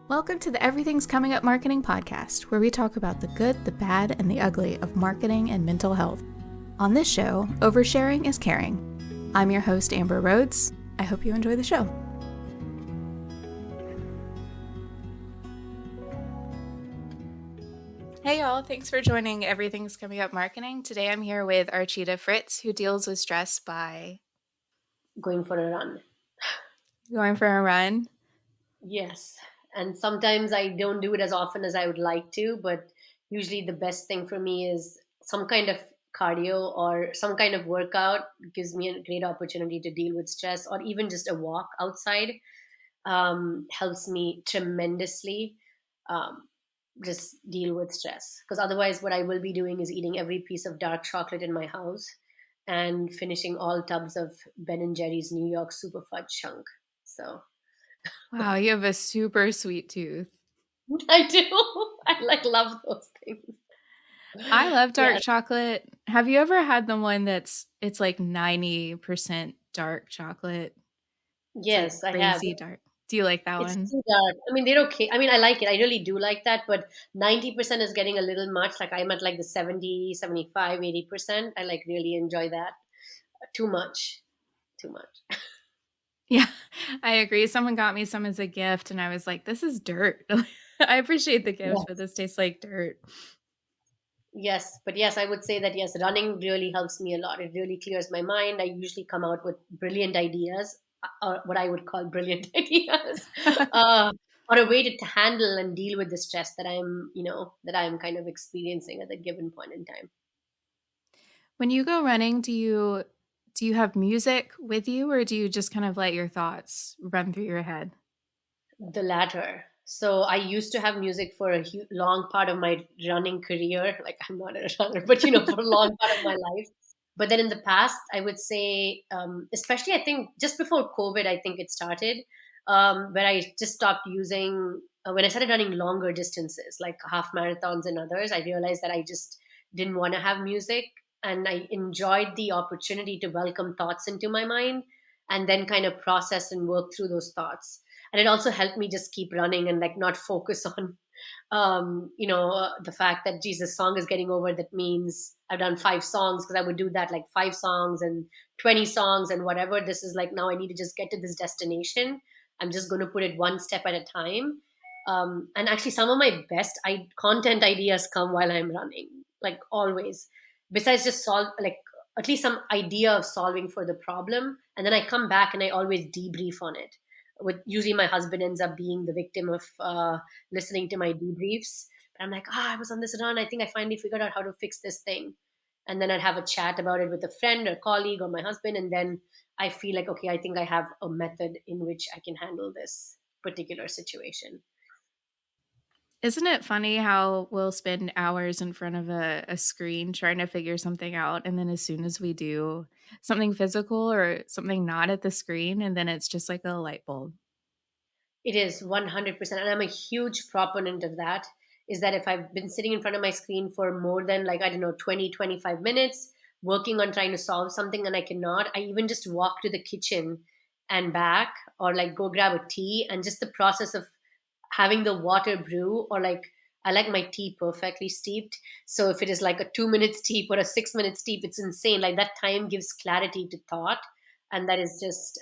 Welcome to the Everything's Coming Up Marketing Podcast, where we talk about the good, the bad, and the ugly of marketing and mental health. On this show, oversharing is caring. I'm your host, Amber Rhodes. I hope you enjoy the show. Hey y'all, thanks for joining Everything's Coming Up Marketing. Today I'm here with Archita Fritz, who deals with stress by going for a run. going for a run. Yes. And sometimes I don't do it as often as I would like to, but usually the best thing for me is some kind of cardio or some kind of workout. Gives me a great opportunity to deal with stress, or even just a walk outside helps me tremendously just deal with stress. Because otherwise, what I will be doing is eating every piece of dark chocolate in my house and finishing all tubs of Ben and Jerry's New York Super Fudge chunk. So Wow, you have a super sweet tooth. I do. I love those things. I love dark Yes. chocolate. Have you ever had the one it's like 90% dark chocolate? It's like Yes, I have. crazy dark. Do you like that It's one? too dark. I mean, they're okay. I mean, I like it. I really do like that, but 90% is getting a little much. Like I'm at like the 70, 75, 80%. I like really enjoy that. Too much. Too much. Yeah, I agree. Someone got me some as a gift and I was like, this is dirt. I appreciate the gift, but this tastes like dirt. Yes, but yes, I would say that yes, running really helps me a lot. It really clears my mind. I usually come out with brilliant ideas, or what I would call brilliant ideas, uh, or a way to handle and deal with the stress that I'm kind of experiencing at a given point in time. When you go running, do you have music with you or do you just kind of let your thoughts run through your head? The latter. So I used to have music for a long part of my running career. Like I'm not a runner, but for a long part of my life. But then in the past, I would say, especially I think just before COVID, I think it started, where I just stopped using, when I started running longer distances, like half marathons and others, I realized that I just didn't want to have music. And I enjoyed the opportunity to welcome thoughts into my mind and then kind of process and work through those thoughts. And it also helped me just keep running and like not focus on the fact that Jesus song is getting over. That means I've done 5 songs, because I would do that, like 5 songs and 20 songs and whatever. This is like, now I need to just get to this destination. I'm just going to put it one step at a time. And actually some of my best content ideas come while I'm running, like always, besides just solve, like at least some idea of solving for the problem. And then I come back and I always debrief on it. With usually my husband ends up being the victim of listening to my debriefs. But I'm like, I was on this run. I think I finally figured out how to fix this thing. And then I'd have a chat about it with a friend or colleague or my husband. And then I feel like, okay, I think I have a method in which I can handle this particular situation. Isn't it funny how we'll spend hours in front of a screen trying to figure something out, and then as soon as we do something physical or something not at the screen, and then it's just like a light bulb. It is 100%. And I'm a huge proponent of that. Is that if I've been sitting in front of my screen for more than, like, I don't know, 20, 25 minutes, working on trying to solve something and I cannot, I even just walk to the kitchen and back, or like go grab a tea, and just the process of having the water brew, or like I like my tea perfectly steeped. So if it is like a 2 minute steep or a 6 minute steep, it's insane. Like that time gives clarity to thought. And that is just,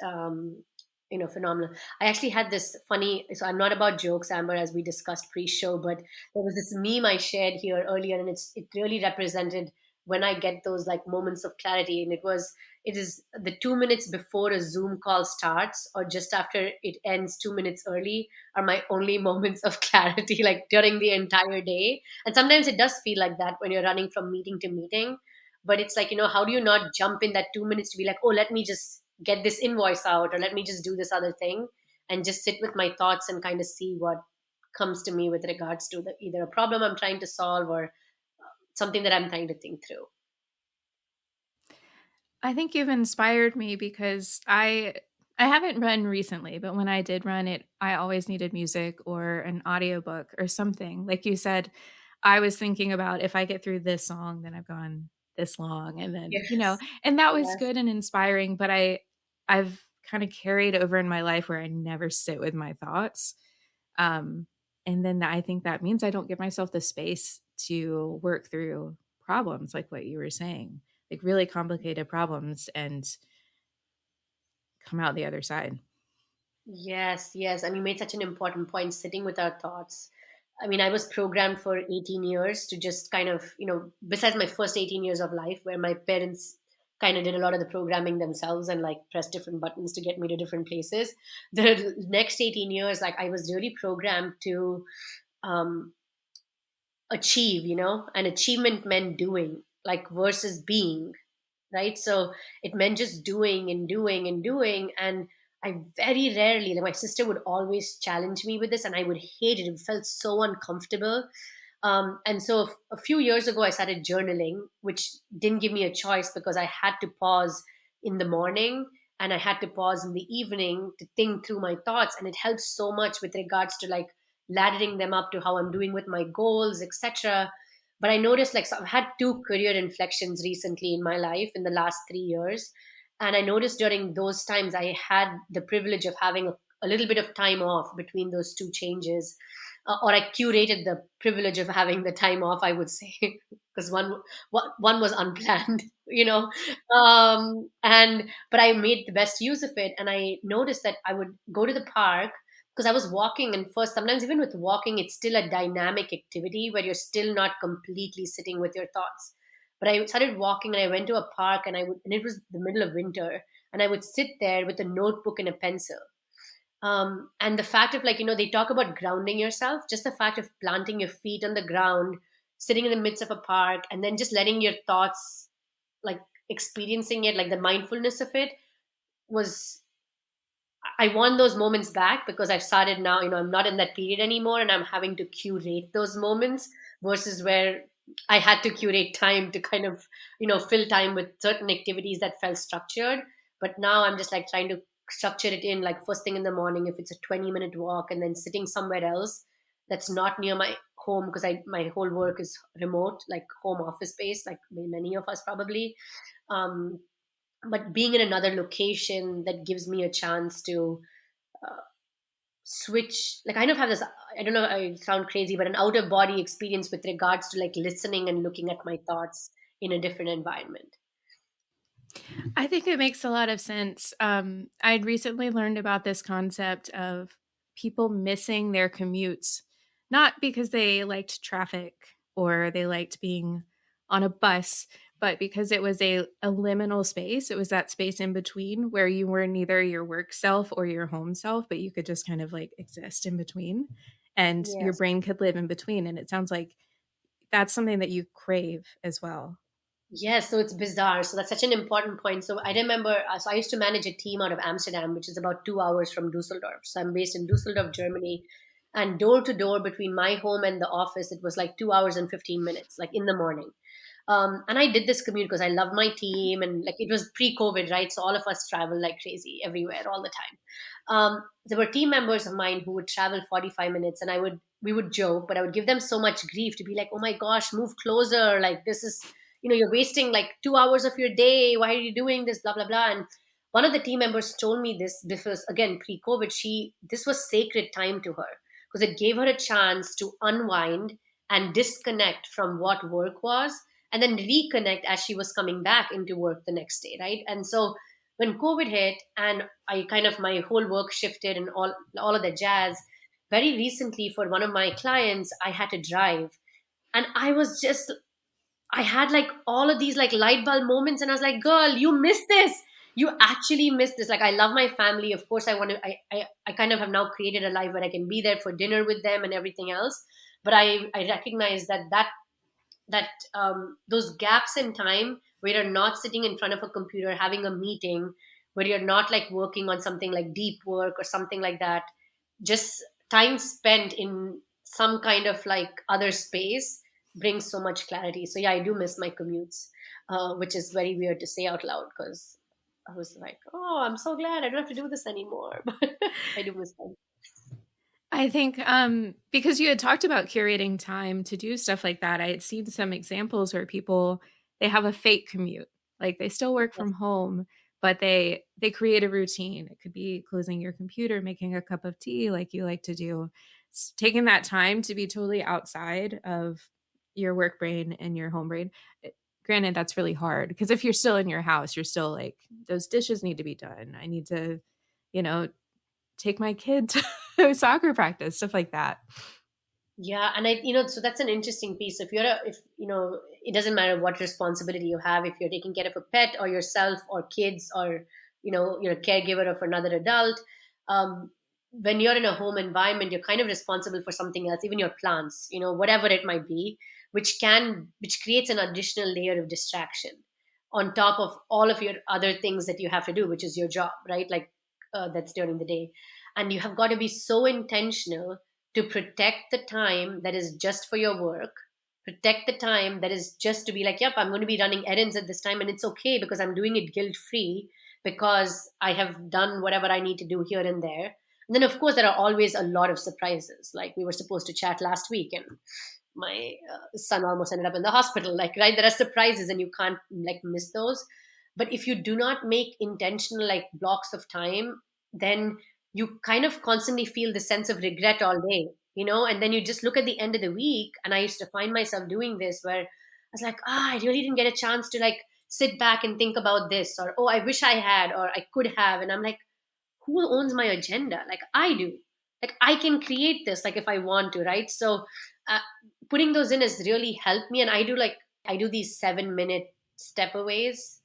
phenomenal. I actually had this funny, so I'm not about jokes, Amber, as we discussed pre-show, but there was this meme I shared here earlier, and it really represented when I get those like moments of clarity. And it is the 2 minutes before a Zoom call starts or just after it ends 2 minutes early are my only moments of clarity, like during the entire day. And sometimes it does feel like that when you're running from meeting to meeting. But it's like, how do you not jump in that 2 minutes to be like, oh, let me just get this invoice out, or let me just do this other thing, and just sit with my thoughts and kind of see what comes to me with regards to either a problem I'm trying to solve or something that I'm trying to think through. I think you've inspired me because I haven't run recently, but when I did run it, I always needed music or an audiobook or something. Like you said, I was thinking about if I get through this song, then I've gone this long, and then, Yes. and that was Yes. good and inspiring, but I've kind of carried over in my life where I never sit with my thoughts. And then I think that means I don't give myself the space to work through problems like what you were saying, like really complicated problems, and come out the other side. Yes, yes. And you made such an important point, sitting with our thoughts. I mean, I was programmed for 18 years to just kind of, besides my first 18 years of life, where my parents kind of did a lot of the programming themselves and like press different buttons to get me to different places. The next 18 years, like I was really programmed to um, achieve, and achievement meant doing, like versus being, right? So it meant just doing and doing and doing. And I very rarely, like my sister would always challenge me with this, and I would hate it. It felt so uncomfortable. And so a few years ago, I started journaling, which didn't give me a choice because I had to pause in the morning and I had to pause in the evening to think through my thoughts. And it helps so much with regards to like laddering them up to how I'm doing with my goals, etc. But I noticed like so I've had two career inflections recently in my life in the last 3 years. And I noticed during those times I had the privilege of having a little bit of time off between those two changes. Or I curated the privilege of having the time off, I would say, because one was unplanned, and but I made the best use of it, and I noticed that I would go to the park because I was walking, and first, sometimes even with walking, it's still a dynamic activity where you're still not completely sitting with your thoughts. But I started walking, and I went to a park, and it was the middle of winter, and I would sit there with a notebook and a pencil. And the fact of like, they talk about grounding yourself, just the fact of planting your feet on the ground, sitting in the midst of a park, and then just letting your thoughts, like experiencing it, like the mindfulness of it was, I want those moments back because I've started now, I'm not in that period anymore and I'm having to curate those moments versus where I had to curate time to kind of, fill time with certain activities that felt structured. But now I'm just like trying to structure it in like first thing in the morning, if it's a 20-minute walk, and then sitting somewhere else that's not near my home because my whole work is remote, like home office based, like many of us probably. Um, but being in another location that gives me a chance to uh, switch, like I kind of have this, I don't know, I sound crazy, but an outer body experience with regards to like listening and looking at my thoughts in a different environment. I think it makes a lot of sense. I'd recently learned about this concept of people missing their commutes, not because they liked traffic or they liked being on a bus, but because it was a liminal space. It was that space in between where you were neither your work self or your home self, but you could just kind of like exist in between and your Yes. brain could live in between. And it sounds like that's something that you crave as well. Yes, so it's bizarre. So that's such an important point. So I remember, so I used to manage a team out of Amsterdam, which is about 2 hours from Dusseldorf. So I'm based in Dusseldorf, Germany. And door to door between my home and the office, it was like 2 hours and 15 minutes, like in the morning. And I did this commute because I loved my team, and like it was pre-COVID, right? So all of us traveled like crazy everywhere all the time. There were team members of mine who would travel 45 minutes, and we would joke, but I would give them so much grief to be like, "Oh my gosh, move closer! Like this is, you're wasting like 2 hours of your day. Why are you doing this? Blah blah blah." And one of the team members told me this was again pre-COVID. This was sacred time to her because it gave her a chance to unwind and disconnect from what work was, and then reconnect as she was coming back into work the next day, right? And so when COVID hit and I kind of my whole work shifted and all of the jazz, very recently for one of my clients, I had to drive. And I had like all of these like light bulb moments, and I was like, girl, you missed this. You actually missed this. Like I love my family. Of course I want to I kind of have now created a life where I can be there for dinner with them and everything else. But I recognize that those gaps in time where you're not sitting in front of a computer having a meeting, where you're not like working on something like deep work or something like that, just time spent in some kind of like other space brings so much clarity. So yeah, I do miss my commutes, which is very weird to say out loud because I was like, oh, I'm so glad I don't have to do this anymore. But I do miss them. I think because you had talked about curating time to do stuff like that, I had seen some examples where people they have a fake commute, like they still work Yes. from home, but they create a routine. It could be closing your computer, making a cup of tea, like you like to do, taking that time to be totally outside of your work brain and your home brain. Granted, that's really hard because if you're still in your house, you're still like, those dishes need to be done. I need to, you know, take my kid to soccer practice, stuff like that. Yeah, and so that's an interesting piece. If it doesn't matter what responsibility you have, if you're taking care of a pet or yourself or kids or you're a caregiver of another adult, um, when you're in a home environment, you're kind of responsible for something else, even your plants, whatever it might be, which creates an additional layer of distraction on top of all of your other things that you have to do, which is your job, right? Like that's during the day, and you have got to be so intentional to protect the time that is just for your work, protect the time that is just to be like, yep, I'm going to be running errands at this time, and it's okay because I'm doing it guilt free because I have done whatever I need to do here and there. And then, of course, there are always a lot of surprises. Like we were supposed to chat last week, and my son almost ended up in the hospital. Like, right, there are surprises, and you can't like miss those. But if you do not make intentional like blocks of time, then you kind of constantly feel the sense of regret all day, and then you just look at the end of the week. And I used to find myself doing this where I was like, I really didn't get a chance to like sit back and think about this, or oh, I wish I had, or I could have. And I'm like, who owns my agenda? Like I do. Like I can create this, like if I want to, right? So uh, putting those in has really helped me. And I do these 7 minute stepaways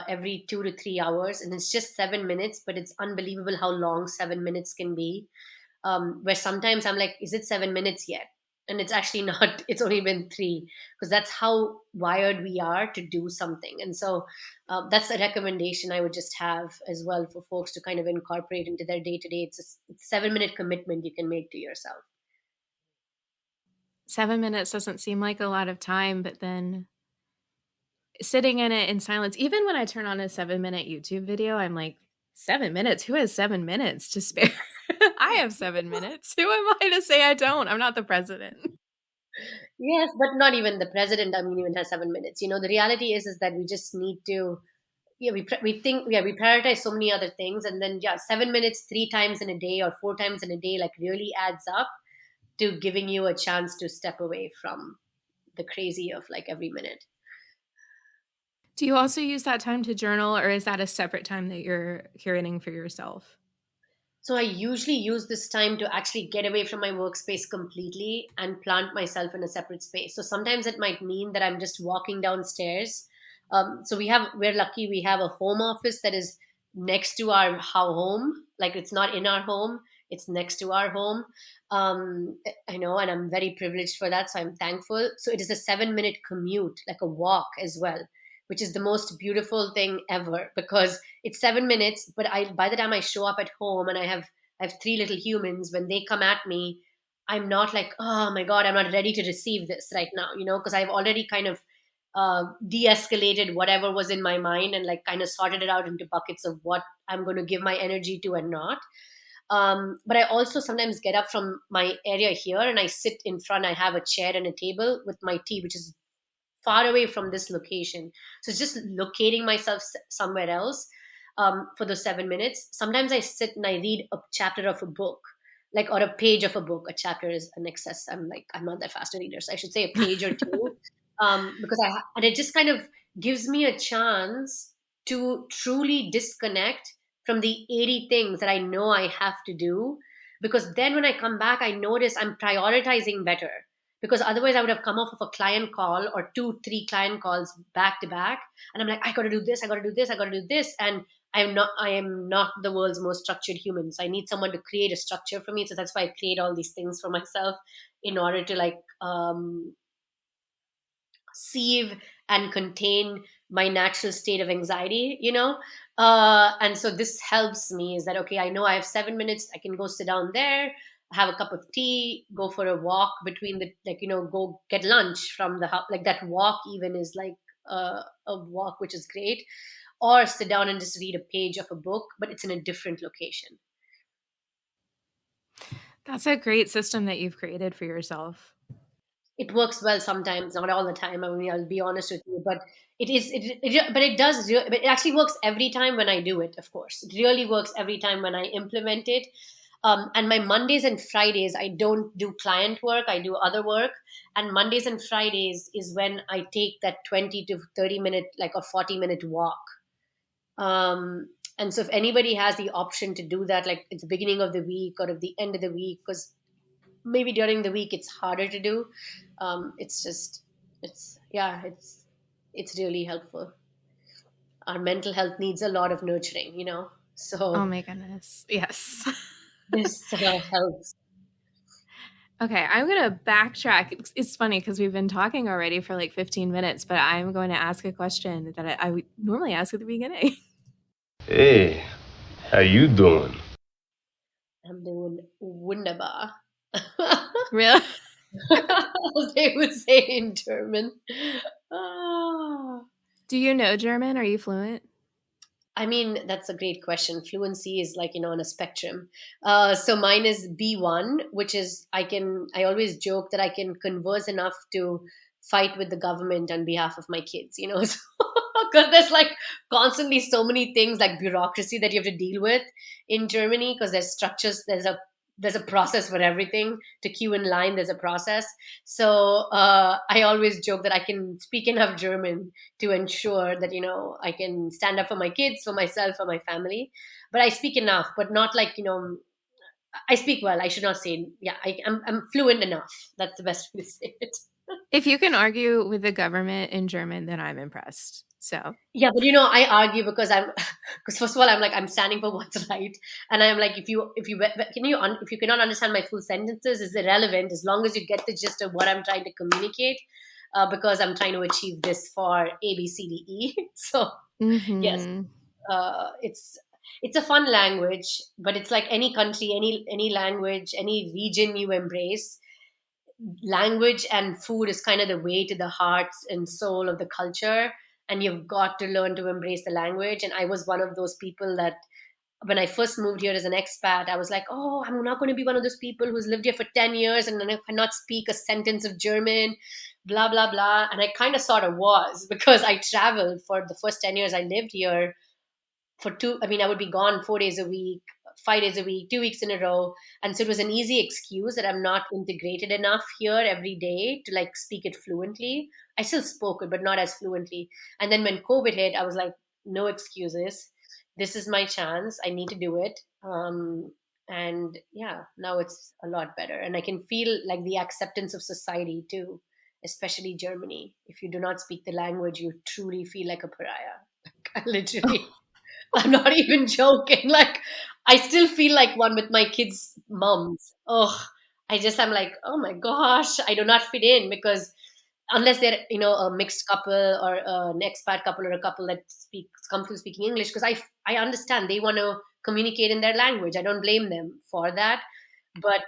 every 2 to 3 hours, and it's just 7 minutes, but it's unbelievable how long 7 minutes can be. Where sometimes I'm like, is it 7 minutes yet? And it's actually not, it's only been three, because that's how wired we are to do something. And so that's a recommendation I would just have as well for folks to kind of incorporate into their day to day. It's a 7 minute commitment you can make to yourself. 7 minutes doesn't seem like a lot of time, but then sitting in it in silence, even when I turn on a 7 minute YouTube video, I'm like, 7 minutes? Who has 7 minutes to spare? I have 7 minutes. Who am I to say I don't? I'm not the president. Yes, but not even the president, I mean, even has 7 minutes. The reality is that we just need to, yeah, we think, yeah, we prioritize so many other things. And then, yeah, 7 minutes, 3 times in a day or 4 times in a day, like really adds up to giving you a chance to step away from the crazy of like every minute. Do you also use that time to journal, or is that a separate time that you're curating for yourself? So I usually use this time to actually get away from my workspace completely and plant myself in a separate space. So sometimes it might mean that I'm just walking downstairs. So we're lucky we have a home office that is next to our home. Like it's not in our home, it's next to our home. I know, and I'm very privileged for that. So I'm thankful. So it is a 7 minute commute, like a walk as well, which is the most beautiful thing ever because it's 7 minutes. But by the time I show up at home and I have three little humans, when they come at me, I'm not like, oh my god, I'm not ready to receive this right now, because I've already kind of de-escalated whatever was in my mind and like kind of sorted it out into buckets of what I'm going to give my energy to and not. But I also sometimes get up from my area here and I sit in front. I have a chair and a table with my tea, which is far away from this location. So it's just locating myself somewhere else for those 7 minutes. Sometimes I sit and I read a chapter of a book, like or a page of a book. A chapter is an excess. I'm not that fast a reader, so I should say a page or two, because and it just kind of gives me a chance to truly disconnect from the 80 things that I know I have to do. Because then when I come back, I notice I'm prioritizing better because otherwise I would have come off of a client call or two, three client calls back to back. And I'm like, I got to do this, I got to do this, I got to do this. And I am not the world's most structured human. So I need someone to create a structure for me. So that's why I create all these things for myself in order to like, sieve and contain my natural state of anxiety. And so this helps me is that, okay, I know I have 7 minutes. I can go sit down there, have a cup of tea, go for a walk between go get lunch from the house. Like that walk even is like a walk, which is great. Or sit down and just read a page of a book, but it's in a different location. That's a great system that you've created for yourself. It works well sometimes, not all the time. I mean, I'll be honest with you, but but it does. But it actually works every time when I do it. Of course, it really works every time when I implement it. And my Mondays and Fridays, I don't do client work, I do other work. And Mondays and Fridays is when I take that 20 to 30 minute, like a 40-minute walk. And so if anybody has the option to do that, like at the beginning of the week or at the end of the week, because maybe during the week it's harder to do, it's just, yeah, it's really helpful. Our mental health needs a lot of nurturing. Oh So my goodness. Yes. this helps. Okay, I'm going to backtrack. It's funny because we've been talking already for like 15 minutes, but I'm going to ask a question that I would normally ask at the beginning. Hey, how you doing? I'm doing wunderbar. Really? As they would say in German. Ah. Do you know German? Are you fluent? I mean, that's a great question. Fluency is like, on a spectrum. So mine is B1, which is I always joke that I can converse enough to fight with the government on behalf of my kids. Because there's like constantly so many things like bureaucracy that you have to deal with in Germany because there's structures, there's a process for everything. To queue in line, there's a process. So I always joke that I can speak enough German to ensure that I can stand up for my kids, for myself, for my family. But I speak enough, but not like I speak well. I should not say, yeah. I'm fluent enough. That's the best way to say it. If you can argue with the government in German, then I'm impressed. So, Yeah, but I argue because because first of all, I'm standing for what's right, and I'm like, if you cannot understand my full sentences, it's irrelevant as long as you get the gist of what I'm trying to communicate, because I'm trying to achieve this for A, B, C, D, E. So yes, mhm. it's a fun language, but it's like any country, any language, any region you embrace, language and food is kind of the way to the heart and soul of the culture, and you've got to learn to embrace the language. And I was one of those people that when I first moved here as an expat, I was like, oh, I'm not going to be one of those people who's lived here for 10 years and I cannot speak a sentence of German, blah blah blah. And I kind of sort of was, because I traveled for the first 10 years I lived here for two. I mean, I would be gone 4 days a week, 5 days a week, 2 weeks in a row. And so it was an easy excuse that I'm not integrated enough here every day to like speak it fluently. I still spoke it, but not as fluently. And then when COVID hit, I was like, no excuses. This is my chance. I need to do it. And yeah, now it's a lot better. And I can feel like the acceptance of society too, especially Germany. If you do not speak the language, you truly feel like a pariah. Literally. I'm not even joking. Like, I still feel like one with my kids' moms. Oh, I'm like, oh my gosh, I do not fit in, because unless they're, a mixed couple or an expat couple or a couple that speaks comfortable speaking English, because I understand they want to communicate in their language. I don't blame them for that. But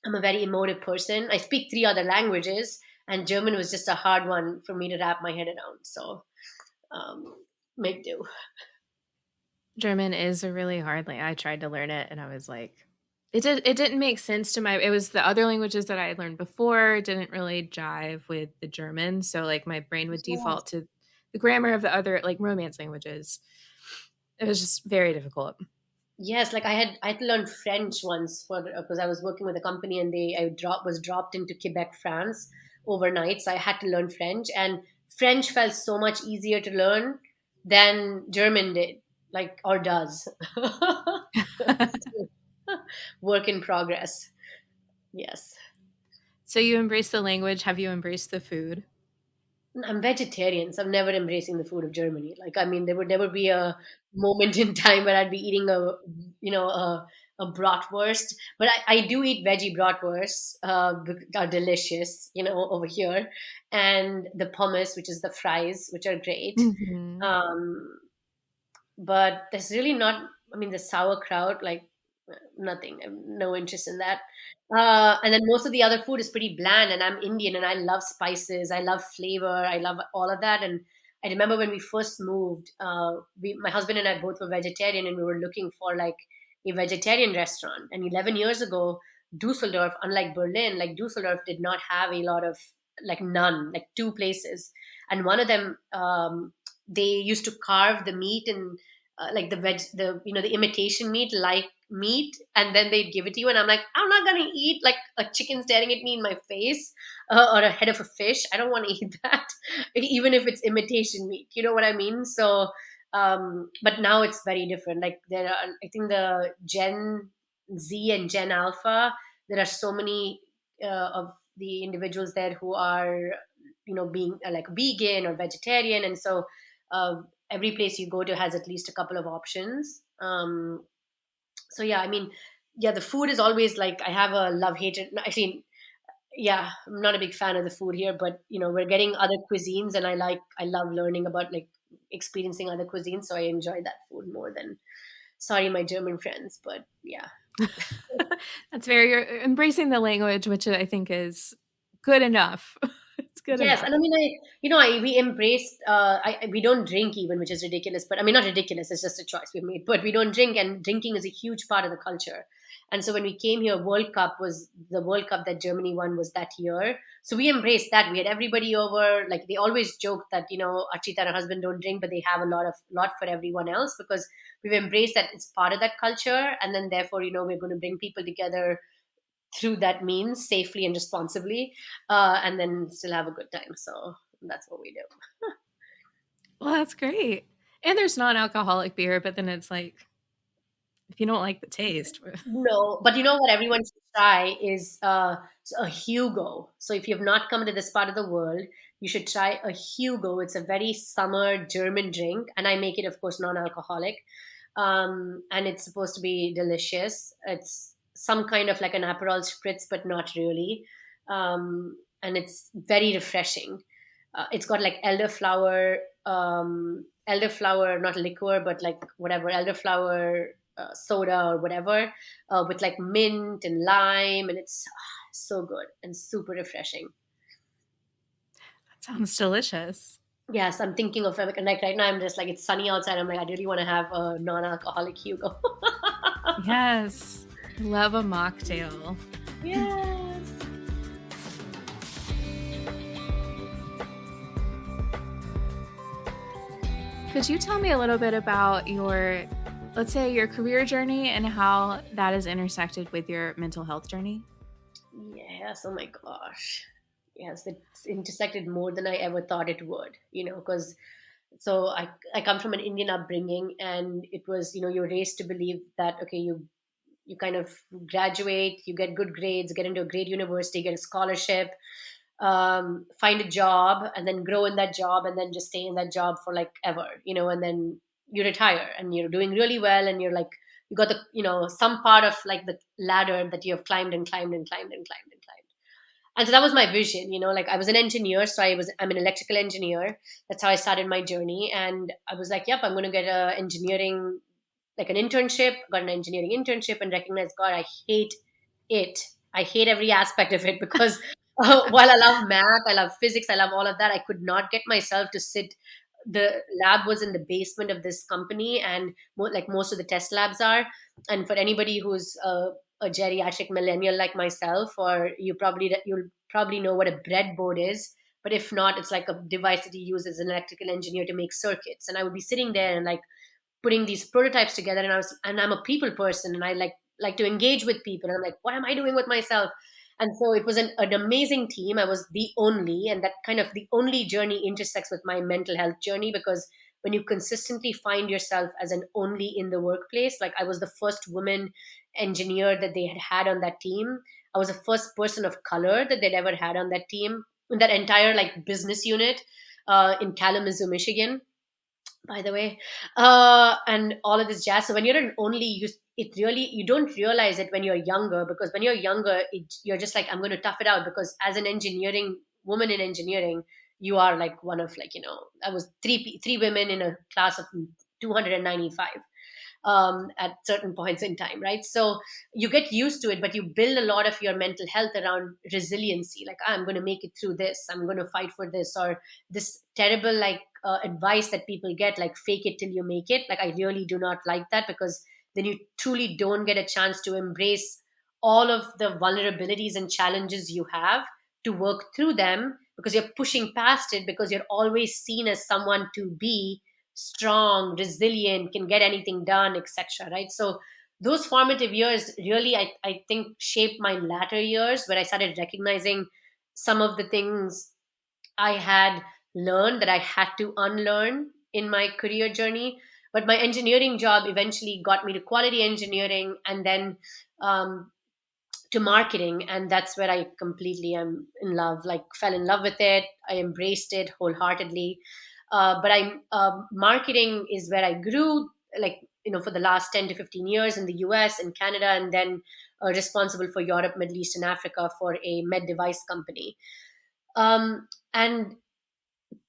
I'm a very emotive person. I speak three other languages, and German was just a hard one for me to wrap my head around. So, um, make do. German is a really hard language. I tried to learn it and I was like, it didn't make sense to my, it was the other languages that I had learned before didn't really jive with the German. So like my brain would default to the grammar of the other like romance languages. It was just very difficult. Yes, like I had to learn French once for because I was working with a company, and was dropped into Quebec, France overnight, so I had to learn French, and French felt so much easier to learn than German did, like, or does. Work in progress. Yes. So you embrace the language. Have you embraced the food? I'm vegetarian, so I'm never embracing the food of Germany. Like, I mean, there would never be a moment in time where I'd be eating a bratwurst. But I do eat veggie bratwursts, are delicious, over here, and the pommes, which is the fries, which are great. Hmm. Um, but there's really not. I mean, the sauerkraut, like, nothing. I have no interest in that. And then most of the other food is pretty bland, and I'm Indian, and I love spices, I love flavor, I love all of that. And I remember when we first moved, my husband and I both were vegetarian, and we were looking for like a vegetarian restaurant. And 11 years ago, Dusseldorf, unlike Berlin, like Dusseldorf did not have a lot of, like, none, like two places, and one of them, they used to carve the meat and like the imitation meat, like meat, and then they'd give it to you, and I'm like, I'm not gonna eat like a chicken staring at me in my face, or a head of a fish. I don't want to eat that, even if it's imitation meat. You know what I mean? So, but now it's very different. Like there are, I think the Gen Z and Gen Alpha, there are so many of the individuals there who are, being like vegan or vegetarian, and so every place you go to has at least a couple of options. So yeah, I mean, yeah, the food is always like, I have a love hate. Actually, yeah, I'm not a big fan of the food here, but we're getting other cuisines, and I love learning about, like, experiencing other cuisines, so I enjoy that food more than, sorry, my German friends, but yeah. That's very, you're embracing the language, which I think is good enough. It's good Yes, enough. and I mean, we embraced. We don't drink even, which is ridiculous. But I mean, not ridiculous. It's just a choice we made. But we don't drink, and drinking is a huge part of the culture. And so when we came here, World Cup was the World Cup that Germany won was that year. So we embraced that. We had everybody over. Like, they always joke that Archita and her husband don't drink, but they have a lot for everyone else, because we've embraced that it's part of that culture, and then therefore we're going to bring people together through that means, safely and responsibly, and then still have a good time. So that's what we do. Well, that's great. And there's non-alcoholic beer, but then it's like, if you don't like the taste. No, but you know what everyone should try is a Hugo. So if you have not come to this part of the world, you should try a Hugo. It's a very summer German drink, and I make it, of course, non-alcoholic. And it's supposed to be delicious. It's some kind of like an Aperol spritz, but not really. And it's very refreshing. It's got like elderflower, not liqueur, but like whatever, elderflower soda or whatever, with like mint and lime, and it's so good and super refreshing. That sounds delicious. Yes, I'm thinking of, like right now, I'm just like, it's sunny outside. I'm like, I really want to have a non-alcoholic Hugo. Yes. I love a mocktail. Yes. Could you tell me a little bit about your, let's say, your career journey and how that is intersected with your mental health journey? Yes. Oh my gosh. Yes, it's intersected more than I ever thought it would. Because so I come from an Indian upbringing, and it was, you're raised to believe that, okay, you kind of graduate, you get good grades, get into a great university, get a scholarship, find a job, and then grow in that job, and then just stay in that job for like ever, and then you retire, and you're doing really well, and you're like, you got the, some part of like the ladder that you have climbed and climbed and climbed and climbed and climbed. And so that was my vision, like I was an engineer, so I'm an electrical engineer. That's how I started my journey, and I was like, yep, I'm going to get a engineering, like an internship. Got an engineering internship, and recognized, God, I hate it. I hate every aspect of it, because while I love math, I love physics, I love all of that, I could not get myself to sit. The lab was in the basement of this company, and like most of the test labs are. And for anybody who's a geriatric millennial like myself, or you'll probably know what a breadboard is. But if not, it's like a device that you use as an electrical engineer to make circuits. And I would be sitting there and like putting these prototypes together, and I'm a people person, and I like to engage with people, and I'm like, what am I doing with myself? And so it was an amazing team. I was the only, and that kind of the only journey intersects with my mental health journey, because when you consistently find yourself as an only in the workplace, like I was the first woman engineer that they had on that team. I was the first person of color that they'd ever had on that team, in that entire like business unit, in Kalamazoo, Michigan, by the way, and all of this jazz. So when you're an only, you don't realize it when you're younger, because when you're younger, you're just like, I'm going to tough it out, because as an engineering woman in engineering, you are like one of, like, I was three women in a class of 295, at certain points in time, right? So you get used to it, but you build a lot of your mental health around resiliency. Like, I'm going to make it through this. I'm going to fight for this, or this terrible like advice that people get, like fake it till you make it. Like, I really do not like that, because then you truly don't get a chance to embrace all of the vulnerabilities and challenges you have, to work through them, because you're pushing past it, because you're always seen as someone to be strong, resilient, can get anything done, etc. Right? So those formative years really, I think, shaped my latter years, where I started recognizing some of the things I had learned that I had to unlearn in my career journey. But my engineering job eventually got me to quality engineering, and then um, to marketing, and that's where I completely am in love, like fell in love with it. I embraced it wholeheartedly. But I'm marketing is where I grew, like, for the last 10 to 15 years in the US and Canada, and then responsible for Europe, Middle East, and Africa for a med device company. And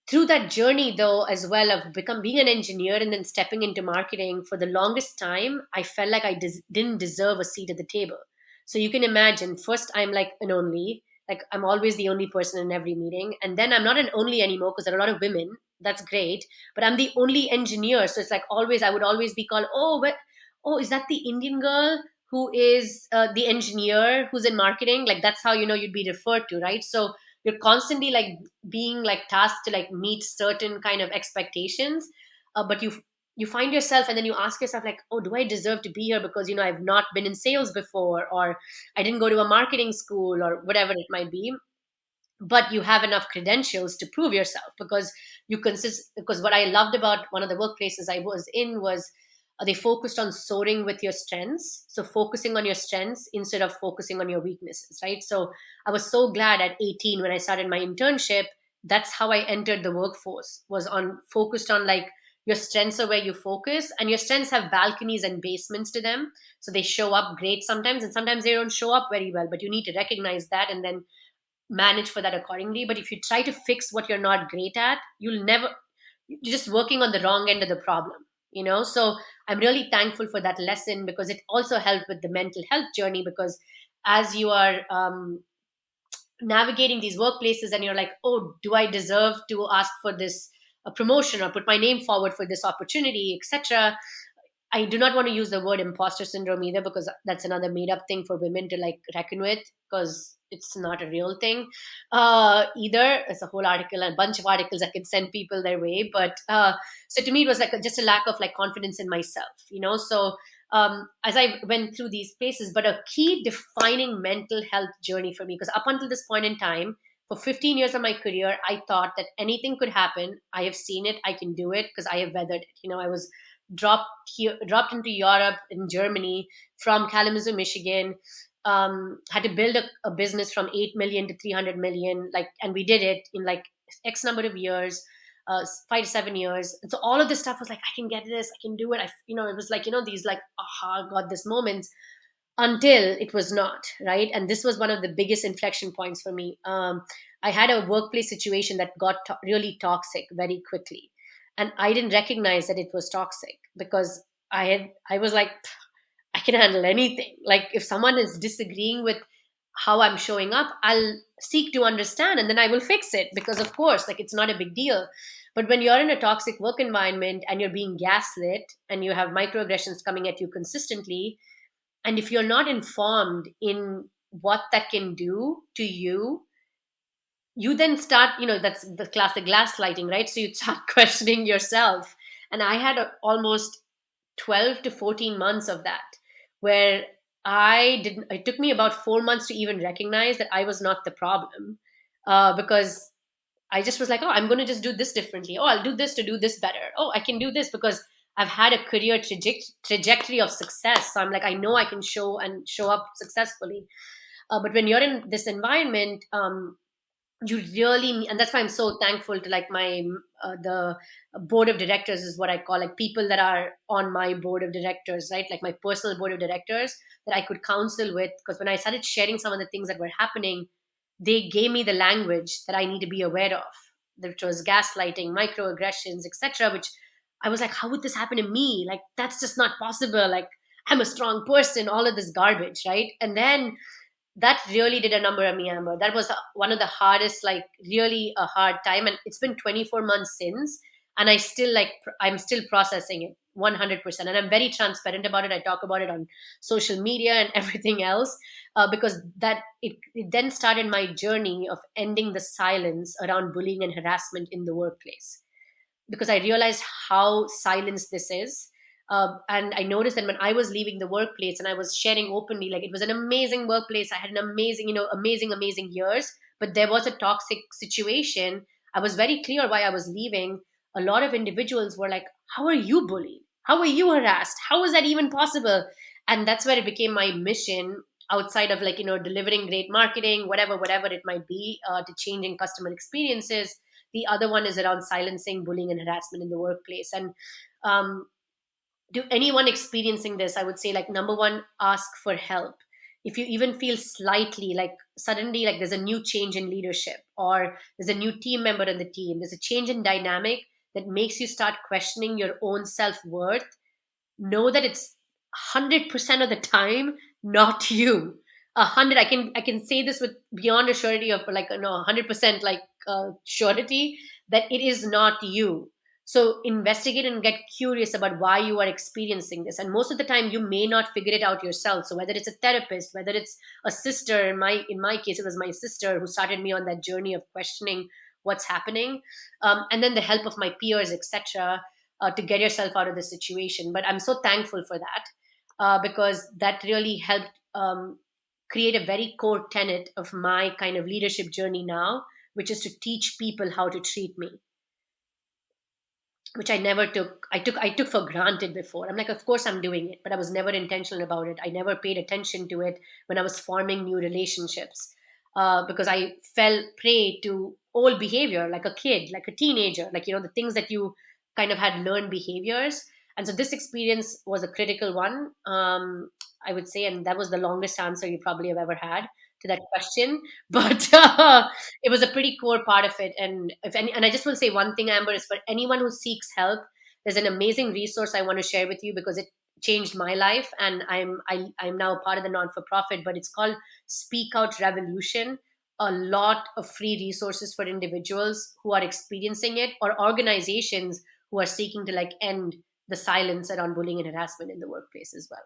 through that journey, though, as well, of being an engineer and then stepping into marketing, for the longest time I felt like I didn't deserve a seat at the table. So you can imagine, first I'm like an only, like I'm always the only person in every meeting, and then I'm not an only anymore because there are a lot of women. That's great, but I'm the only engineer, so it's like always I would always be called, oh, but oh, is that the Indian girl who is the engineer who's in marketing? Like, that's how you'd be referred to, right? So you're constantly like being like tasked to like meet certain kind of expectations, but you find yourself, and then you ask yourself like, oh, do I deserve to be here? Because I've not been in sales before, or I didn't go to a marketing school, or whatever it might be, but you have enough credentials to prove yourself, because because what I loved about one of the workplaces I was in was, they focused on soaring with your strengths, so focusing on your strengths instead of focusing on your weaknesses, right? So I was so glad at 18 when I started my internship. That's how I entered the workforce, was on focused on like, your strengths are where you focus, and your strengths have balconies and basements to them, so they show up great sometimes, and sometimes they don't show up very well, but you need to recognize that and then manage for that accordingly. But if you try to fix what you're not great at, you're just working on the wrong end of the problem. So I'm really thankful for that lesson, because it also helped with the mental health journey, because as you are navigating these workplaces and you're like, oh, do I deserve to ask for this promotion, or put my name forward for this opportunity, etc. I do not want to use the word imposter syndrome either, because that's another made up thing for women to like reckon with, because it's not a real thing either. It's a whole article and a bunch of articles I can send people their way. But so to me, it was like just a lack of like confidence in myself. So as I went through these places, but a key defining mental health journey for me, because up until this point in time, for 15 years of my career, I thought that anything could happen. I have seen it. I can do it because I have weathered it. I was dropped into Europe, in Germany, from Kalamazoo, Michigan. Had to build a business from 8 million to 300 million, like, and we did it in like X number of years, 5 to 7 years. And so all of this stuff was like, I can get this, I can do it. It was like, these like, aha, God, this moments, until it was not, right? And this was one of the biggest inflection points for me. I had a workplace situation that got really toxic very quickly, and I didn't recognize that it was toxic, because I was like, I can handle anything. Like, if someone is disagreeing with how I'm showing up, I'll seek to understand, and then I will fix it, because of course, like, it's not a big deal. But when you're in a toxic work environment and you're being gaslit and you have microaggressions coming at you consistently, and if you're not informed in what that can do to you, you then start, that's the classic gaslighting, right? So you start questioning yourself. And I had almost 12 to 14 months of that, where it took me about 4 months to even recognize that I was not the problem, because I just was like, oh, I'm going to just do this differently. Oh, I'll do this to do this better. Oh, I can do this because I've had a career trajectory of success. So I'm like, I know I can show up successfully. But when you're in this environment, you really, and that's why I'm so thankful to like my the board of directors is what I call, like, people that are on my board of directors, right? Like my personal board of directors that I could counsel with, because when I started sharing some of the things that were happening, they gave me the language that I need to be aware of, which was gaslighting, microaggressions, etc. Which I was like, how would this happen to me? Like, that's just not possible. Like, I'm a strong person, all of this garbage, right? And then that really did a number on me, Amber. That was one of the hardest, like really a hard time. And it's been 24 months since, and I'm still processing it 100%. And I'm very transparent about it. I talk about it on social media and everything else, because it then started my journey of ending the silence around bullying and harassment in the workplace, because I realized how silenced this is. And I noticed that when I was leaving the workplace and I was sharing openly, like it was an amazing workplace. I had an amazing, amazing years, but there was a toxic situation. I was very clear why I was leaving. A lot of individuals were like, how are you bullied? How are you harassed? How is that even possible? And that's where it became my mission, outside of like, delivering great marketing, whatever it might be, to changing customer experiences. The other one is around silencing bullying and harassment in the workplace. And um, to anyone experiencing this, I would say, like, number one, ask for help. If you even feel slightly like suddenly like there's a new change in leadership, or there's a new team member in the team, there's a change in dynamic that makes you start questioning your own self-worth, know that it's 100% of the time not you. 100, I can say this with beyond a surety of like, 100% like, surety, that it is not you. So investigate and get curious about why you are experiencing this, and most of the time you may not figure it out yourself. So whether it's a therapist, whether it's a sister, in my case it was my sister who started me on that journey of questioning what's happening, and then the help of my peers, etc., to get yourself out of the situation. But I'm so thankful for that, because that really helped create a very core tenet of my kind of leadership journey now, which is to teach people how to treat me, which I never took. I took for granted before. I'm like, of course I'm doing it, but I was never intentional about it. I never paid attention to it when I was forming new relationships, because I fell prey to old behavior, like a kid, like a teenager, like, the things that you kind of had learned behaviors. And so this experience was a critical one, I would say, and that was the longest answer you probably have ever had to that question. But it was a pretty core part of it. And and I just will say one thing, Amber, is for anyone who seeks help, there's an amazing resource I want to share with you, because it changed my life, and I'm now a part of the non-for-profit, but it's called Speak Out Revolution. A lot of free resources for individuals who are experiencing it, or organizations who are seeking to like end the silence around bullying and harassment in the workplace as well.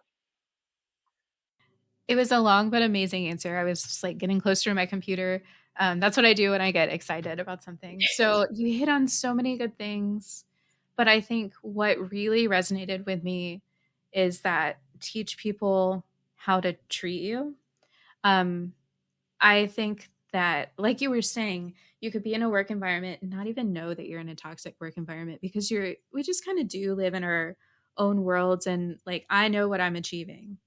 It was a long but amazing answer. I was just like getting closer to my computer. That's what I do when I get excited about something. So you hit on so many good things. But I think what really resonated with me is that teach people how to treat you. Um, I think that, like you were saying, you could be in a work environment and not even know that you're in a toxic work environment, because we just kind of do live in our own worlds, and like I know what I'm achieving.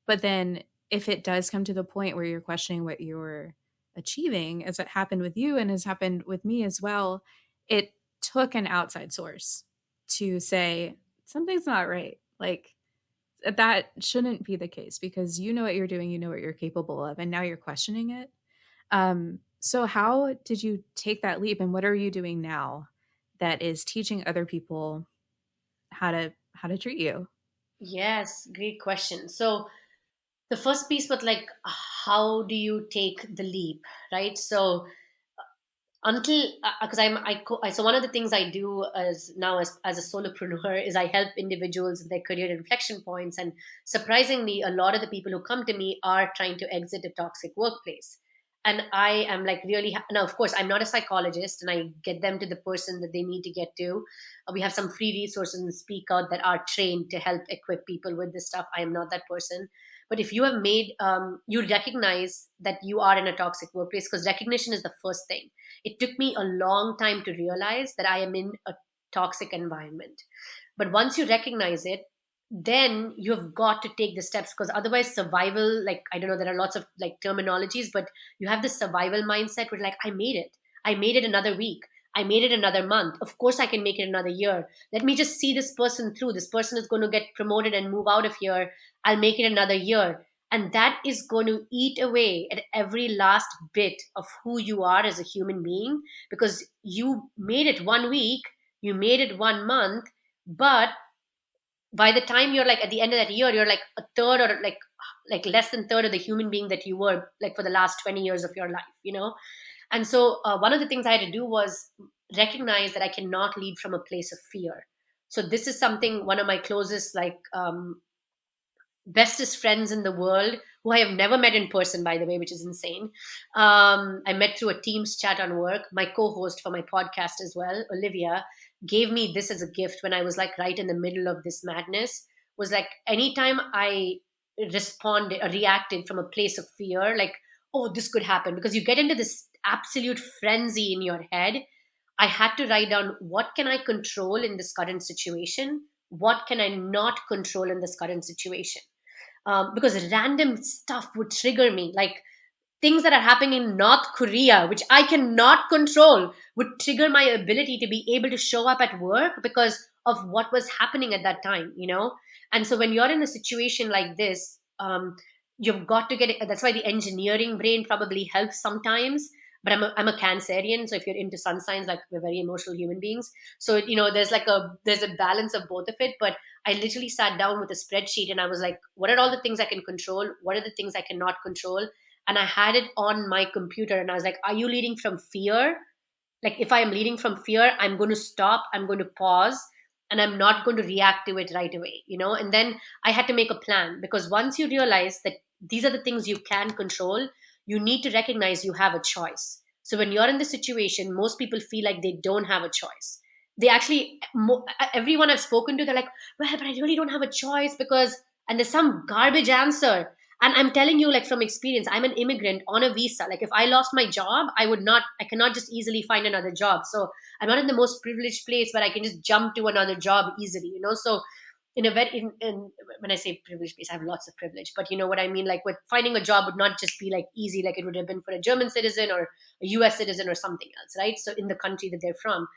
But then if it does come to the point where you're questioning what you're achieving, as it happened with you and has happened with me as well, it took an outside source to say something's not right. Like that shouldn't be the case, because you know what you're doing, you know what you're capable of, and now you're questioning it. So how did you take that leap, and what are you doing now that is teaching other people how to treat you? Yes, great question. So the first piece was like, how do you take the leap, right? So until, because so one of the things I do as now as a solopreneur is I help individuals in their career inflection points, and surprisingly a lot of the people who come to me are trying to exit a toxic workplace. And I am like really now, of course I'm not a psychologist, and I get them to the person that they need to get to. We have some free resources and Speak Out that are trained to help equip people with this stuff. I am not that person. But if you have made, you recognize that you are in a toxic workplace, because recognition is the first thing. It took me a long time to realize that I am in a toxic environment. But once you recognize it, then you have got to take the steps, because otherwise survival, like, I don't know, there are lots of like terminologies, but you have this survival mindset where like, I made it another week, I made it another month, of course I can make it another year, let me just see this person through, this person is going to get promoted and move out of here, I'll make it another year. And that is going to eat away at every last bit of who you are as a human being, because you made it 1 week, you made it 1 month, but by the time you're like at the end of that year, you're like a third, or like less than third of the human being that you were like for the last 20 years of your life. And so one of the things I had to do was recognize that I cannot lead from a place of fear. So this is something one of my closest, like, bestest friends in the world, who I have never met in person, by the way, which is insane. I met through a Teams chat on work, my co-host for my podcast as well, Olivia. gave me this as a gift when I was like right in the middle of this madness was like anytime I responded or reacted from a place of fear, like, oh, this could happen, because you get into this absolute frenzy in your head. I had to write down what can I control in this current situation? What can I not control in this current situation? Because random stuff would trigger me. Like things that are happening in North Korea, which I cannot control, would trigger my ability to be able to show up at work because of what was happening at that time, you know? And so when you're in a situation like this, you've got to get it. That's why the engineering brain probably helps sometimes. But I'm a Cancerian, so if you're into sun signs, like we're very emotional human beings. So there's a balance of both of it. But I literally sat down with a spreadsheet and I was like, what are all the things I can control? What are the things I cannot control? And I had it on my computer and I was like, are you leading from fear? Like if I am leading from fear, I'm going to stop, I'm going to pause, and I'm not going to react to it right away, you know? And then I had to make a plan, because once you realize that these are the things you can control, you need to recognize you have a choice. So when you're in the situation, most people feel like they don't have a choice. They actually, everyone I've spoken to, they're like, well, but I really don't have a choice because, and there's some garbage answer. And I'm telling you, like from experience, I'm an immigrant on a visa. Like if I lost my job, I cannot just easily find another job. So I'm not in the most privileged place where I can just jump to another job easily, you know? So in a very, in when I say privileged place, I have lots of privilege, but you know what I mean? Like with finding a job would not just be like easy, like it would have been for a German citizen or a US citizen or something else, right? So in the country that they're from.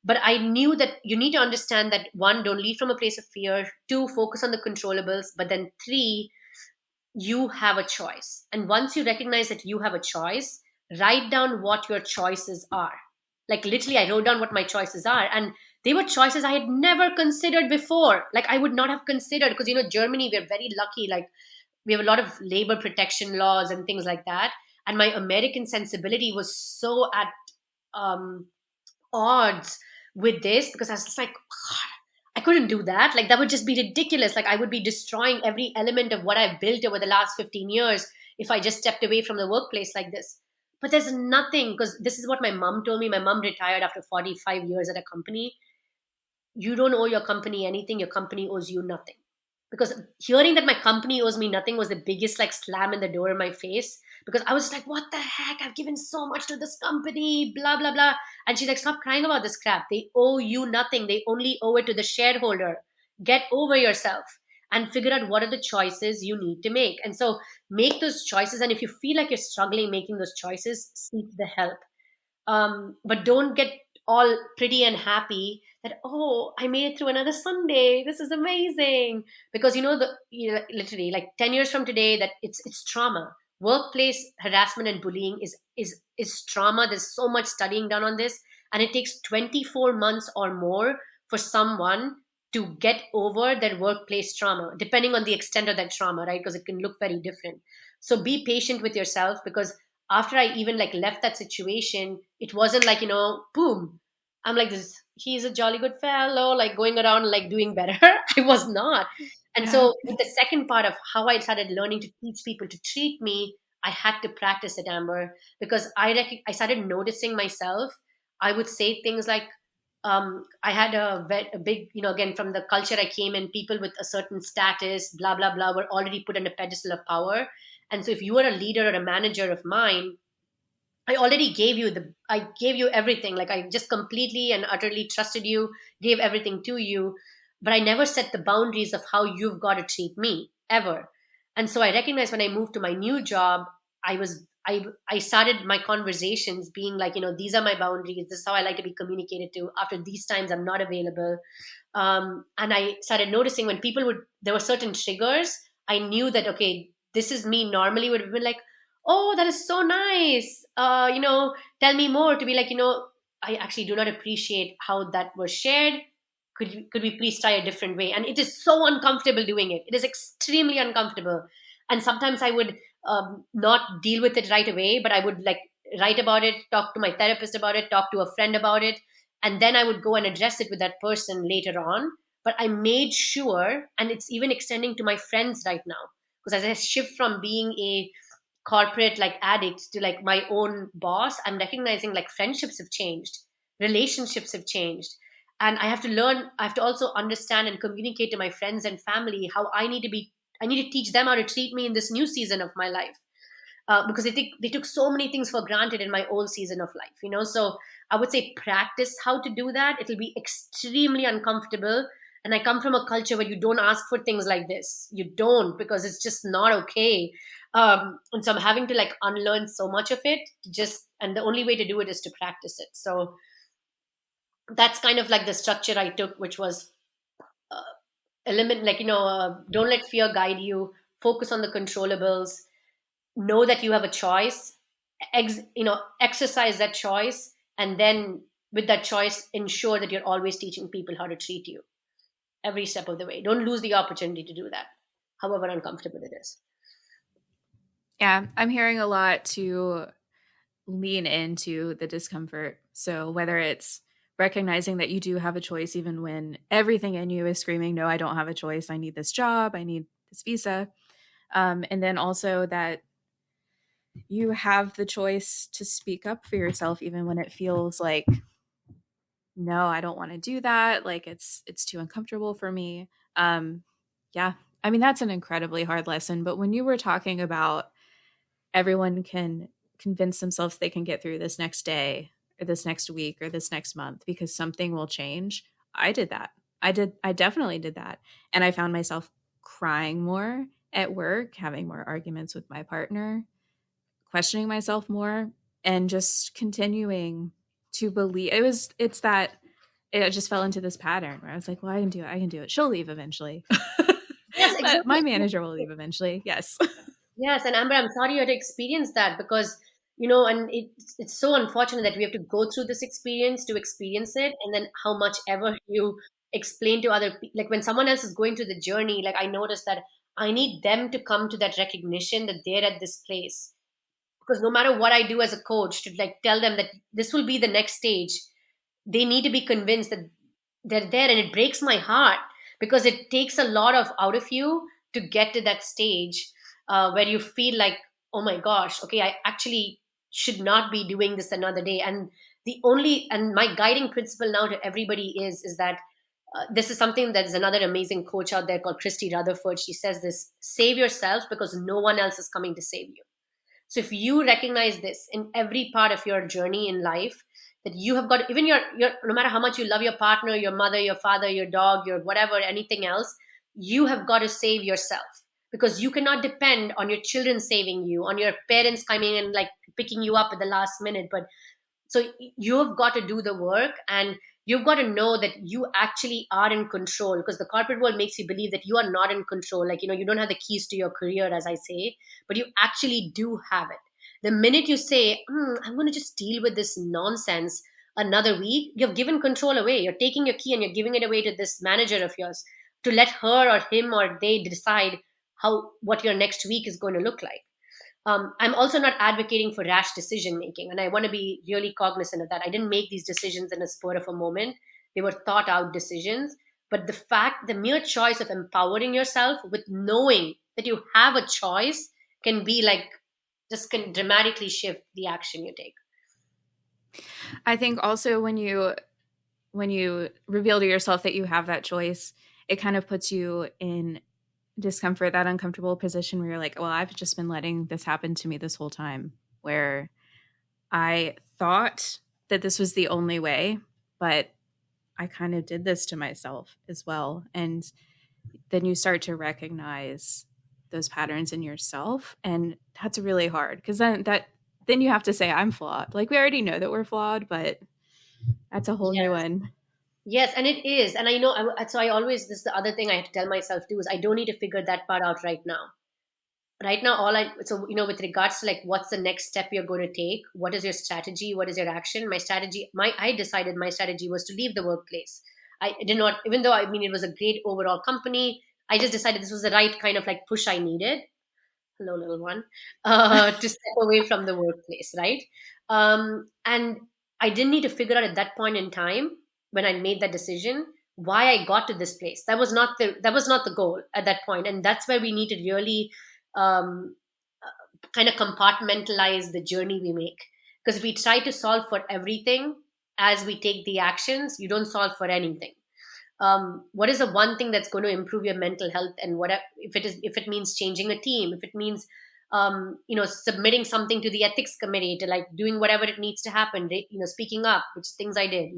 But I knew that you need to understand that one, don't lead from a place of fear. Two, focus on the controllables. But then three, you have a choice. And once you recognize that you have a choice, write down what your choices are. Like literally, I wrote down what my choices are. And they were choices I had never considered before. Like I would not have considered, because, you know, Germany, we're very lucky. Like we have a lot of labor protection laws and things like that. And my American sensibility was so at um, odds with this, because I was just like, I couldn't do that. Like that would just be ridiculous. Like I would be destroying every element of what I've built over the last 15 years if I just stepped away from the workplace like this. But there's nothing, because this is what my mom told me. My mom retired after 45 years at a company. You don't owe your company anything. Your company owes you nothing. Because hearing that my company owes me nothing was the biggest like slam in the door in my face, because I was like, what the heck? I've given so much to this company, blah, blah, blah. And she's like, stop crying about this crap. They owe you nothing. They only owe it to the shareholder. Get over yourself and figure out what are the choices you need to make. And so make those choices. And if you feel like you're struggling making those choices, seek the help. But don't get all pretty and happy that, oh, I made it through another Sunday, this is amazing, because literally like 10 years from today, that it's trauma. Workplace harassment and bullying is trauma. There's so much studying done on this, and it takes 24 months or more for someone to get over their workplace trauma, depending on the extent of that trauma, right? Because it can look very different. So be patient with yourself, because after I even like left that situation, it wasn't like, boom, I'm like this, he's a jolly good fellow, like going around like doing better. I was not. And Yeah. so with the second part of how I started learning to teach people to treat me, I had to practice it, Amber, because I started noticing myself. I would say things like, I had a big, again, from the culture I came in, people with a certain status, blah, blah, blah, were already put on a pedestal of power. And so if you were a leader or a manager of mine, I gave you everything. Like I just completely and utterly trusted you, gave everything to you, but I never set the boundaries of how you've got to treat me ever. And so I recognized when I moved to my new job, I started my conversations being like, these are my boundaries. This is how I like to be communicated to. After these times, I'm not available. And I started noticing when there were certain triggers. I knew that, okay, this is me normally would have been like, oh, that is so nice. Tell me more, to be like, I actually do not appreciate how that was shared. Could we please try a different way? And it is so uncomfortable doing it. It is extremely uncomfortable. And sometimes I would not deal with it right away, but I would like write about it, talk to my therapist about it, talk to a friend about it. And then I would go and address it with that person later on. But I made sure, and it's even extending to my friends right now, because as I shift from being a corporate like addict to like my own boss, I'm recognizing like friendships have changed, relationships have changed. and I have to also understand and communicate to my friends and family how I need to teach them how to treat me in this new season of my life, because they took so many things for granted in my old season of life, so I would say practice how to do that. It'll be extremely uncomfortable, and I come from a culture where you don't ask for things like this. You don't, because it's just not okay. And so I'm having to like unlearn so much of it, and the only way to do it is to practice it. So that's kind of like the structure I took, which was eliminate, like, don't let fear guide you. Focus on the controllables. Know that you have a choice. Exercise that choice, and then with that choice, ensure that you're always teaching people how to treat you every step of the way. Don't lose the opportunity to do that, however uncomfortable it is. Yeah, I'm hearing a lot to lean into the discomfort. So whether it's recognizing that you do have a choice, even when everything in you is screaming, no, I don't have a choice. I need this job. I need this visa. And then also that you have the choice to speak up for yourself, even when it feels like, no, I don't want to do that. Like it's too uncomfortable for me. Yeah. I mean, that's an incredibly hard lesson. But when you were talking about everyone can convince themselves they can get through this next day or this next week or this next month because something will change. I did that. I definitely did that. And I found myself crying more at work, having more arguments with my partner, questioning myself more, and just continuing to believe it's that it just fell into this pattern where I was like, well, I can do it. I can do it. She'll leave eventually. Yes, My exactly. manager will leave eventually. Yes. Yes, and Amber, I'm sorry you had to experience that, because and it's so unfortunate that we have to go through this experience to experience it, and then how much ever you explain to other people, like when someone else is going through the journey, like I noticed that I need them to come to that recognition that they're at this place, because no matter what I do as a coach to like tell them that this will be the next stage, they need to be convinced that they're there. And it breaks my heart, because it takes a lot of out of you to get to that stage, where you feel like, oh my gosh, okay, I actually should not be doing this another day. And my guiding principle now to everybody is that, this is something that is another amazing coach out there called Christy Rutherford. She says this: save yourself, because no one else is coming to save you. So if you recognize this in every part of your journey in life, that you have got, even your no matter how much you love your partner, your mother, your father, your dog, your whatever, anything else, you have got to save yourself, because you cannot depend on your children saving you, on your parents coming and like picking you up at the last minute. But so you've got to do the work, and you've got to know that you actually are in control, because the corporate world makes you believe that you are not in control. Like, you don't have the keys to your career, as I say, but you actually do have it. The minute you say, I'm going to just deal with this nonsense another week, you've given control away. You're taking your key and you're giving it away to this manager of yours to let her or him or they decide what your next week is going to look like. I'm also not advocating for rash decision making, and I want to be really cognizant of that. I didn't make these decisions in a spur of a moment; they were thought out decisions. But the mere choice of empowering yourself with knowing that you have a choice can be like, just can dramatically shift the action you take. I think also when you reveal to yourself that you have that choice, it kind of puts you in discomfort, that uncomfortable position where you're like, well, I've just been letting this happen to me this whole time, where I thought that this was the only way, but I kind of did this to myself as well. And then you start to recognize those patterns in yourself. And that's really hard, because then you have to say, I'm flawed. Like, we already know that we're flawed, but that's a whole new Yes. one. Yes, and it is. And I know, so I always, this is the other thing I have to tell myself too, is I don't need to figure that part out right now. Right now, with regards to like, what's the next step you're going to take? What is your strategy? What is your action? I decided my strategy was to leave the workplace. I did not, even though, I mean, it was a great overall company, I just decided this was the right kind of like push I needed. Hello, little one. To step away from the workplace, right? And I didn't need to figure out at that point in time, when I made that decision, why I got to this place. That was not the goal at that point. And that's where we need to really, um, kind of compartmentalize the journey we make. Because if we try to solve for everything, as we take the actions, you don't solve for anything. What is the one thing that's going to improve your mental health? And what if it means changing a team, if it means submitting something to the ethics committee, to like doing whatever it needs to happen, speaking up, which things I did,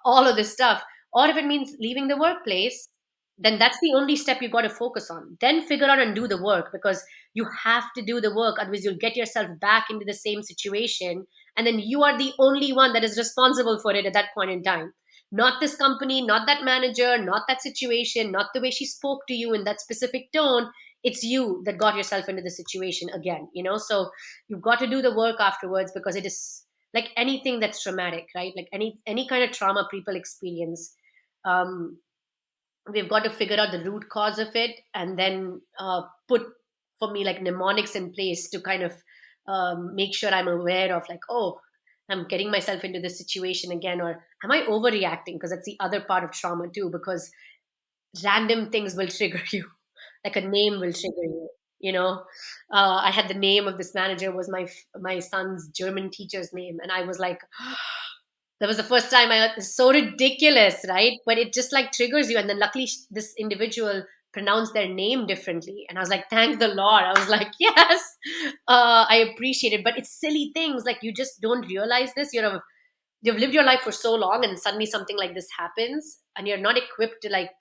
all of this stuff, or if it means leaving the workplace, then that's the only step you got to focus on. Then figure out and do the work, because you have to do the work, otherwise you'll get yourself back into the same situation, and then you are the only one that is responsible for it at that point in time. Not this company, not that manager, not that situation, not the way she spoke to you in that specific tone. It's you that got yourself into the situation again, so you've got to do the work afterwards, because it is like anything that's traumatic, right? Like any kind of trauma people experience. We've got to figure out the root cause of it, and then put, for me, like mnemonics in place to kind of make sure I'm aware of, like, oh, I'm getting myself into this situation again, or am I overreacting? Because that's the other part of trauma too, because random things will trigger you. Like a name will trigger you, I had the name of this manager was my son's German teacher's name, and I was like, that was the first time I heard, it's so ridiculous, right? But it just like triggers you. And then luckily this individual pronounced their name differently. And I was like, thank the Lord. I was like, yes, I appreciate it. But it's silly things. Like you just don't realize this. You've lived your life for so long, and suddenly something like this happens and you're not equipped to like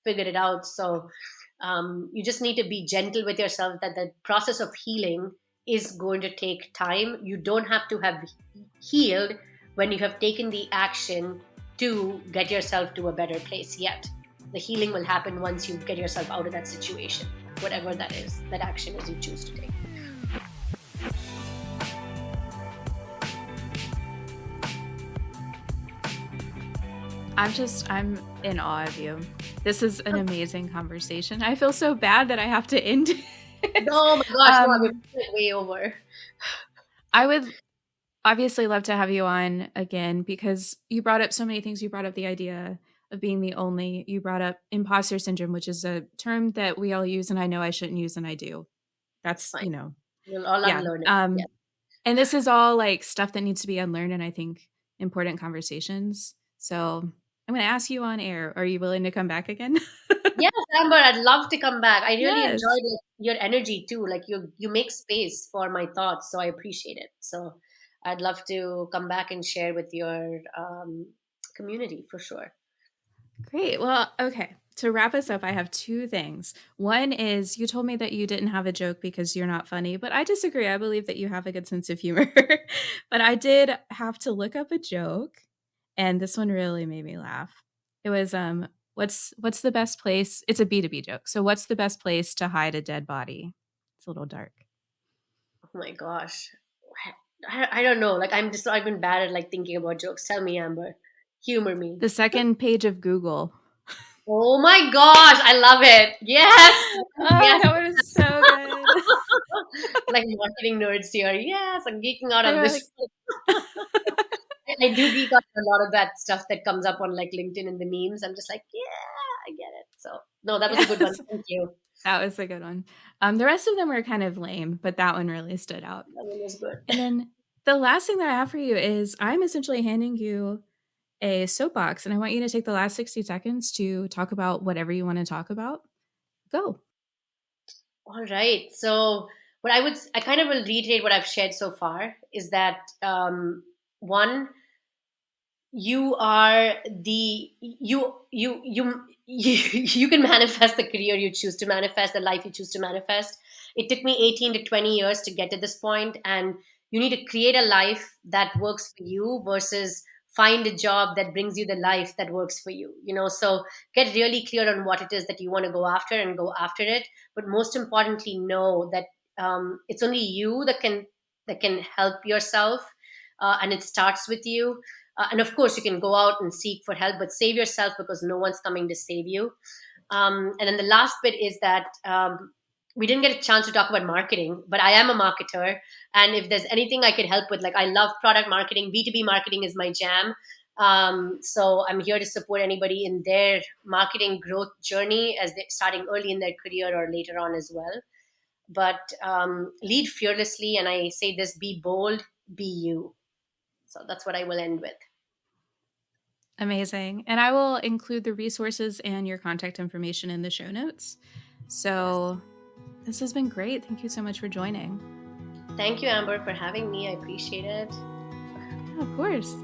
figure it out. So you just need to be gentle with yourself, that the process of healing is going to take time. You don't have to have healed when you have taken the action to get yourself to a better place yet. The healing will happen once you get yourself out of that situation, whatever that is, that action is you choose to take. I'm in awe of you. This is an amazing conversation. I feel so bad that I have to end it. Oh my gosh, no, I'm way over. I would obviously love to have you on again, because you brought up so many things. You brought up the idea of being the only. You brought up imposter syndrome, which is a term that we all use, and I know I shouldn't use, and I do. That's, Fine. We'll all unlearn it. Yeah. And this is all like stuff that needs to be unlearned, and I think important conversations. So I'm going to ask you on air. Are you willing to come back again? Yes, Amber, I'd love to come back. I really Yes. enjoyed your energy too. Like you make space for my thoughts, so I appreciate it. So I'd love to come back and share with your community for sure. Great. Well, okay. To wrap us up, I have two things. One is, you told me that you didn't have a joke because you're not funny, but I disagree. I believe that you have a good sense of humor. But I did have to look up a joke, and this one really made me laugh. It was what's the best place? It's a B2B joke. So what's the best place to hide a dead body? It's a little dark. Oh my gosh. I don't know. Like I've been bad at like thinking about jokes. Tell me, Amber. Humor me. The second page of Google. Oh my gosh, I love it. Yes. Oh, Yes. that was so good. Like marketing nerds here. Yes, I'm geeking out on this. I do geek out on a lot of that stuff that comes up on like LinkedIn and the memes. I'm just like, yeah, I get it. So no, that was a good one. Thank you. That was a good one. The rest of them were kind of lame, but that one really stood out. That one was good. And then the last thing that I have for you is, I'm essentially handing you a soapbox, and I want you to take the last 60 seconds to talk about whatever you want to talk about. Go. All right. So I kind of will reiterate what I've shared so far, is that one, you are you can manifest the career you choose to manifest, the life you choose to manifest. It took me 18 to 20 years to get to this point, and you need to create a life that works for you versus find a job that brings you the life that works for you. So get really clear on what it is that you want to go after, and go after it. But most importantly, know that it's only you that can help yourself, and it starts with you. And of course, you can go out and seek for help, but save yourself, because no one's coming to save you. And then the last bit is that we didn't get a chance to talk about marketing, but I am a marketer. And if there's anything I could help with, like I love product marketing, B2B marketing is my jam. So I'm here to support anybody in their marketing growth journey, as they're starting early in their career or later on as well. But lead fearlessly. And I say this: be bold, be you. So that's what I will end with. Amazing. And I will include the resources and your contact information in the show notes. Yes. So this has been great. Thank you so much for joining. Thank you, Amber, for having me. I appreciate it. Of course.